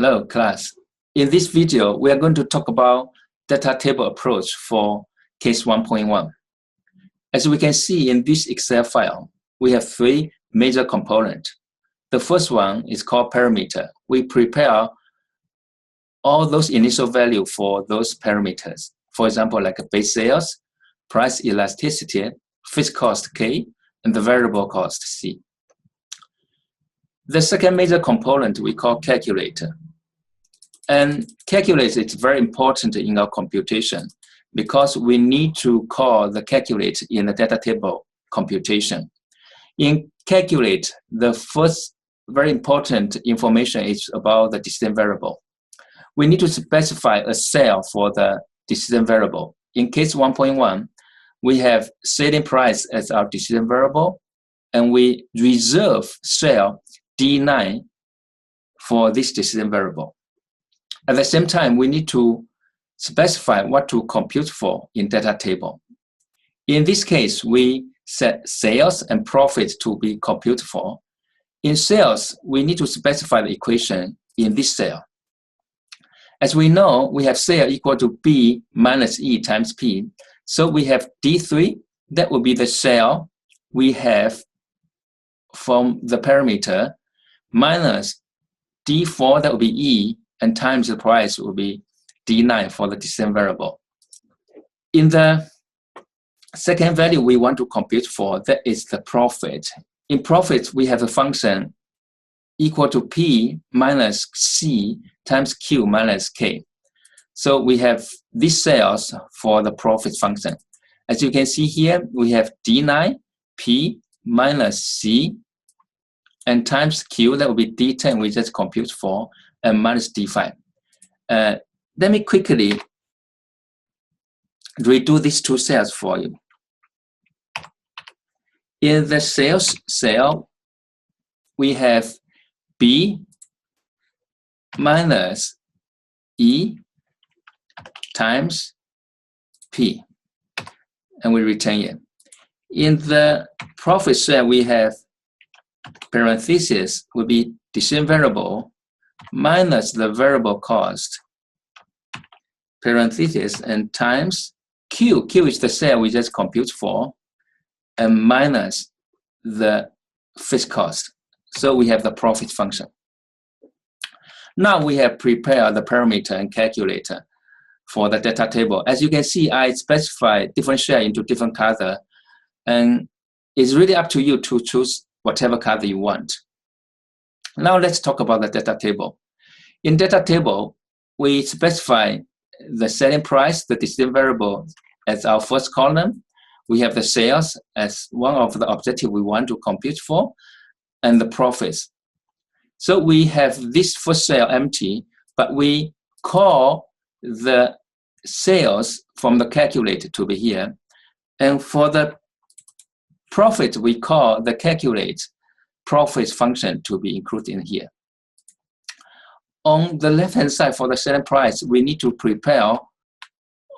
Hello, class. In this video, we are going to talk about data table approach for case 1.1. As we can see in this Excel file, we have three major components. The first one is called parameter. We prepare all those initial values for those parameters. For example, like base sales, price elasticity, fixed cost K, and the variable cost C. The second major component we call calculator. And calculator is very important in our computation because we need to call the calculate in the data table computation. In calculate, the first very important information is about the decision variable. We need to specify a cell for the decision variable. In case 1.1, we have selling price as our decision variable, and we reserve cell D9 for this decision variable. At the same time, we need to specify what to compute for in data table. In this case, we set sales and profit to be computed for. In sales, we need to specify the equation in this cell. As we know, we have sale equal to B minus E times P. So we have D3, that will be the cell we have from the parameter, minus D4, that will be E, and times the price will be D9 for the decision variable. In the second value we want to compute for, that is the profit. In profit, we have a function equal to P minus C times Q minus K. So we have these cells for the profit function. As you can see here, we have D9, P minus C, and times Q, that will be D10, we just compute for, and minus D5. Let me quickly redo these two cells for you. In the sales cell, we have B minus E times P, and we return it. In the profit cell, we have parentheses will be decision variable minus the variable cost, parentheses, and times Q. Q is the cell we just compute for, and minus the fixed cost. So we have the profit function. Now we have prepared the parameter and calculator for the data table. As you can see, I specify different share into different color, and it's really up to you to choose whatever color you want. Now let's talk about the data table. In data table, we specify the selling price, the decision variable, as our first column. We have the sales as one of the objectives we want to compute for, and the profits. So we have this first cell empty, but we call the sales from the calculator to be here. And for the profit, we call the calculate profit function to be included in here. On the left-hand side for the selling price, we need to prepare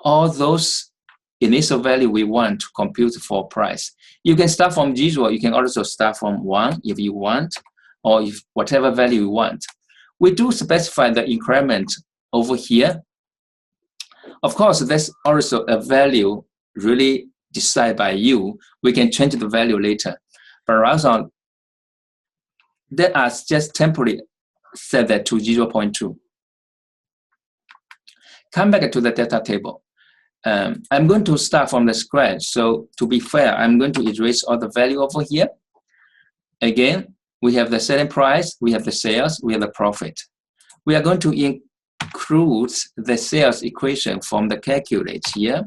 all those initial value we want to compute for price. You can start from 0, you can also start from 1 if you want, or if whatever value you want. We do specify the increment over here. Of course, there's also a value really decided by you. We can change the value later. But right now, that is just temporarily set that to 0.2. Come back to the data table. I'm going to start from the scratch. So to be fair, I'm going to erase all the value over here. Again, we have the selling price, we have the sales, we have the profit. We are going to include the sales equation from the calculate here.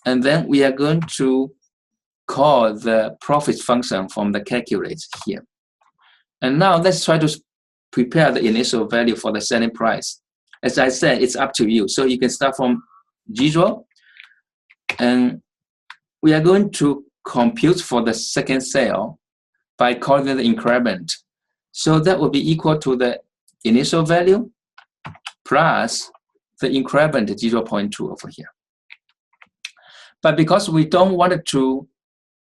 And then we are going to call the profit function from the calculate here. And now let's try to prepare the initial value for the selling price. As I said, it's up to you. So you can start from 0, and we are going to compute for the second cell by calling the increment. So that will be equal to the initial value plus the increment 0.2 over here. But because we don't want to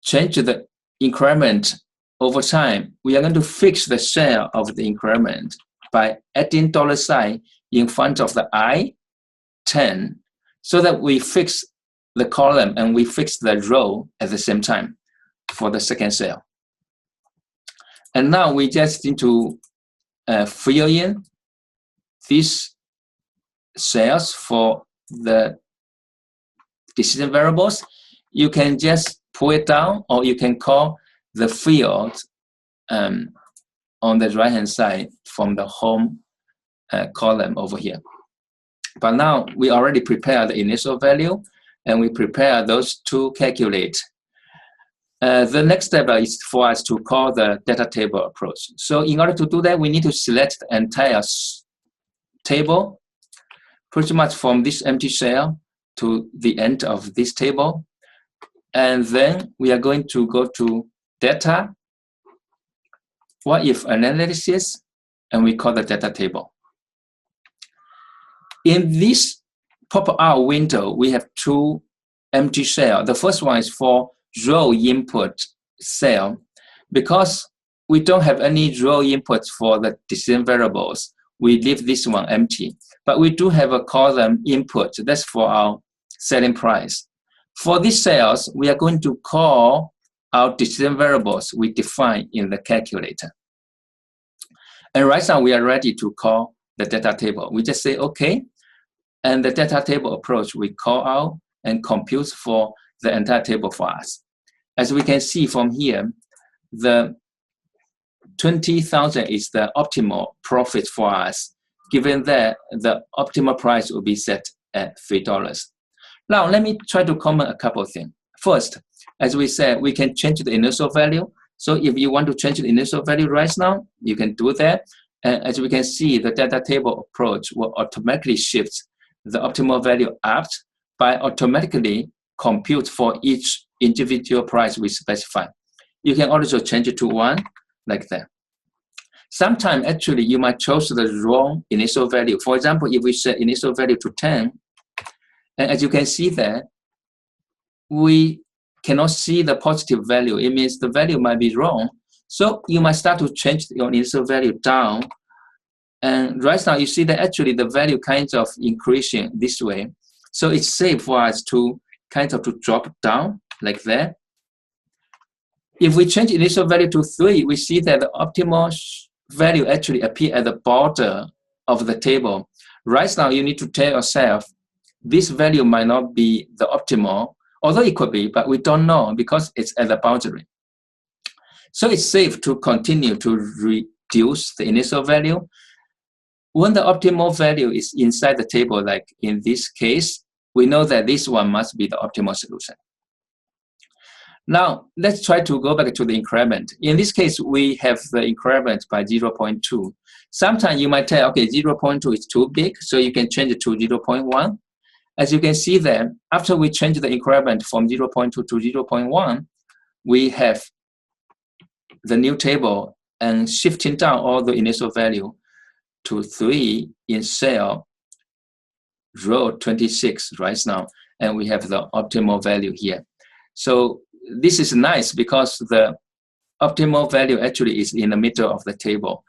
change the increment over time, we are going to fix the share of the increment by adding $sign in front of the I-10 so that we fix the column and we fix the row at the same time for the second cell. And now we just need to fill in these cells for the decision variables. You can just pull it down, or you can call the field on the right-hand side from the home column over here. But now we already prepared the initial value, and we prepare those to calculate. The next step is for us to call the data table approach. So in order to do that, we need to select the entire table, pretty much from this empty cell to the end of this table. And then we are going to go to data, what if analysis, and we call the data table. In this pop-out window, we have two empty cells. The first one is for row input cell. Because we don't have any row inputs for the decision variables, we leave this one empty. But we do have a column input. That's for our selling price. For these cells, we are going to call our decision variables we define in the calculator. And right now, we are ready to call the data table. We just say, OK. And the data table approach, we call out and compute for the entire table for us. As we can see from here, the 20,000 is the optimal profit for us, given that the optimal price will be set at $3. Now, let me try to comment a couple of things. First, as we said, we can change the initial value. So if you want to change the initial value right now, you can do that. And as we can see, the data table approach will automatically shift the optimal value up by automatically compute for each individual price we specify. You can also change it to 1, like that. Sometimes, actually, you might choose the wrong initial value. For example, if we set initial value to 10, and as you can see there, we cannot see the positive value. It means the value might be wrong. So you might start to change your initial value down. And right now, you see that actually the value kind of increasing this way. So it's safe for us to kind of to drop down like that. If we change initial value to 3, we see that the optimal value actually appears at the border of the table. Right now, you need to tell yourself, this value might not be the optimal, although it could be, but we don't know because it's at the boundary. So it's safe to continue to reduce the initial value. When the optimal value is inside the table, like in this case, we know that this one must be the optimal solution. Now, let's try to go back to the increment. In this case, we have the increment by 0.2. Sometimes you might tell, okay, 0.2 is too big, so you can change it to 0.1. As you can see there, after we change the increment from 0.2 to 0.1, we have the new table and shifting down all the initial value to 3 in cell row 26 right now, and we have the optimal value here. So this is nice because the optimal value actually is in the middle of the table.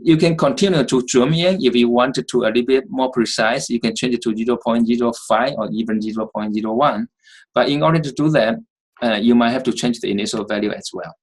You can continue to zoom in if you want to a little bit more precise. You can change it to 0.05 or even 0.01. But in order to do that, you might have to change the initial value as well.